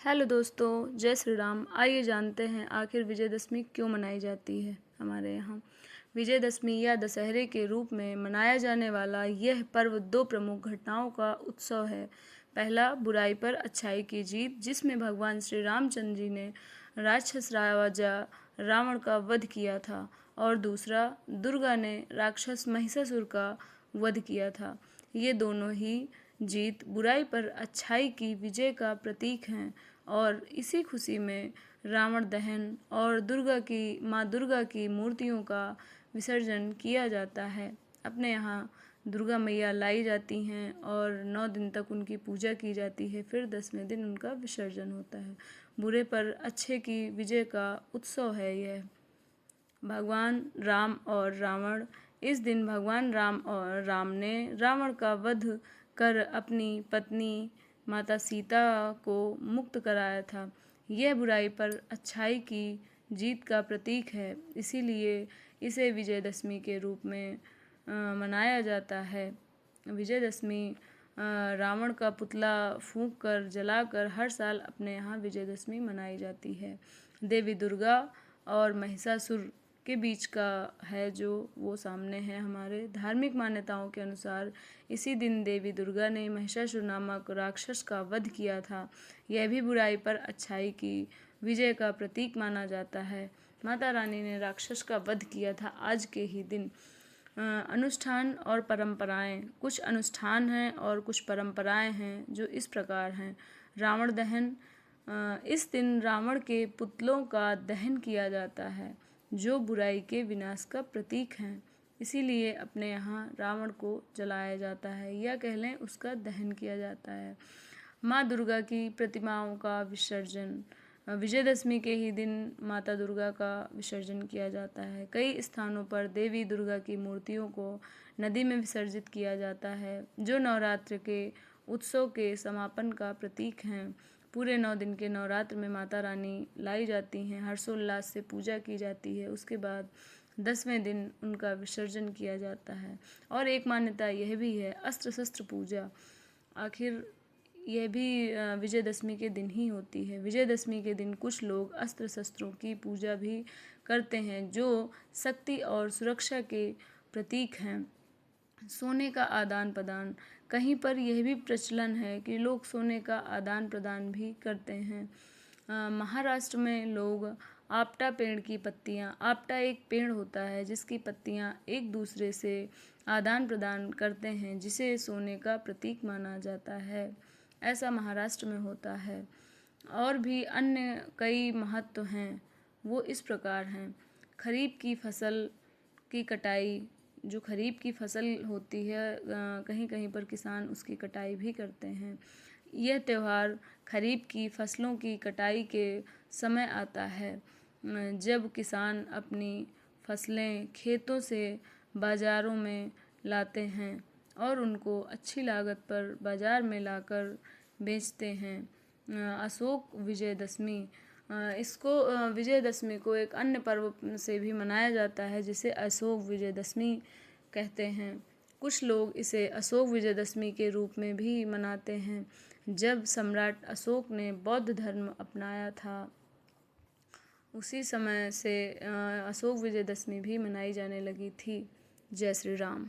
Hello दोस्तों, जय श्री राम। आइए जानते हैं आखिर विजयदशमी क्यों मनाई जाती है हमारे यहाँ। विजयदशमी या दशहरे के रूप में मनाया जाने वाला यह पर्व दो प्रमुख घटनाओं का उत्सव है। पहला, बुराई पर अच्छाई की जीत, जिसमें भगवान श्री रामचंद्र जी ने राक्षस राजा रावण का वध किया था, और दूसरा, दुर्गा ने राक्षस महिषासुर का वध किया था। ये दोनों ही जीत बुराई पर अच्छाई की विजय का प्रतीक हैं, और इसी खुशी में रावण दहन और माँ दुर्गा की मूर्तियों का विसर्जन किया जाता है। अपने यहाँ दुर्गा मैया लाई जाती हैं और 9 दिन तक उनकी पूजा की जाती है, फिर 10वें दिन उनका विसर्जन होता है। बुरे पर अच्छे की विजय का उत्सव है यह। भगवान राम और रावण। इस दिन भगवान राम ने रावण का वध कर अपनी पत्नी माता सीता को मुक्त कराया था। यह बुराई पर अच्छाई की जीत का प्रतीक है, इसीलिए इसे विजयदशमी के रूप में मनाया जाता है। विजयदशमी रावण का पुतला फूंक कर जलाकर हर साल अपने यहाँ विजयदशमी मनाई जाती है। देवी दुर्गा और महिषासुर के बीच का है जो वो सामने है। हमारे धार्मिक मान्यताओं के अनुसार इसी दिन देवी दुर्गा ने महिषासुर नामक राक्षस का वध किया था। यह भी बुराई पर अच्छाई की विजय का प्रतीक माना जाता है। माता रानी ने राक्षस का वध किया था आज के ही दिन। अनुष्ठान और परंपराएं। कुछ अनुष्ठान हैं और कुछ परंपराएं हैं जो इस प्रकार हैं। रावण दहन। इस दिन रावण के पुतलों का दहन किया जाता है, जो बुराई के विनाश का प्रतीक हैं। इसीलिए अपने यहाँ रावण को जलाया जाता है, या कह लें उसका दहन किया जाता है। माँ दुर्गा की प्रतिमाओं का विसर्जन। विजयदशमी के ही दिन माता दुर्गा का विसर्जन किया जाता है। कई स्थानों पर देवी दुर्गा की मूर्तियों को नदी में विसर्जित किया जाता है, जो नवरात्र के उत्सव के समापन का प्रतीक हैं। पूरे 9 दिन के नवरात्र में माता रानी लाई जाती हैं, हर्षोल्लास से पूजा की जाती है। उसके बाद 10वें दिन उनका विसर्जन किया जाता है। और एक मान्यता यह भी है, अस्त्र शस्त्र पूजा। आखिर यह भी विजयदशमी के दिन ही होती है। विजयदशमी के दिन कुछ लोग अस्त्र शस्त्रों की पूजा भी करते हैं, जो शक्ति और सुरक्षा के प्रतीक हैं। सोने का आदान प्रदान। कहीं पर यह भी प्रचलन है कि लोग सोने का आदान प्रदान भी करते हैं। महाराष्ट्र में लोग आपटा पेड़ की पत्तियाँ, आपटा एक पेड़ होता है जिसकी पत्तियाँ एक दूसरे से आदान प्रदान करते हैं, जिसे सोने का प्रतीक माना जाता है। ऐसा महाराष्ट्र में होता है। और भी अन्य कई महत्व हैं, वो इस प्रकार हैं। खरीफ की फसल की कटाई। जो खरीफ की फसल होती है, कहीं कहीं पर किसान उसकी कटाई भी करते हैं। यह त्यौहार खरीफ की फसलों की कटाई के समय आता है, जब किसान अपनी फसलें खेतों से बाज़ारों में लाते हैं और उनको अच्छी लागत पर बाज़ार में लाकर बेचते हैं। अशोक विजयदशमी। विजयदशमी को एक अन्य पर्व से भी मनाया जाता है, जिसे अशोक विजयदशमी कहते हैं। कुछ लोग इसे अशोक विजयदशमी के रूप में भी मनाते हैं, जब सम्राट अशोक ने बौद्ध धर्म अपनाया था, उसी समय से अशोक विजयदशमी भी मनाई जाने लगी थी। जय श्री राम।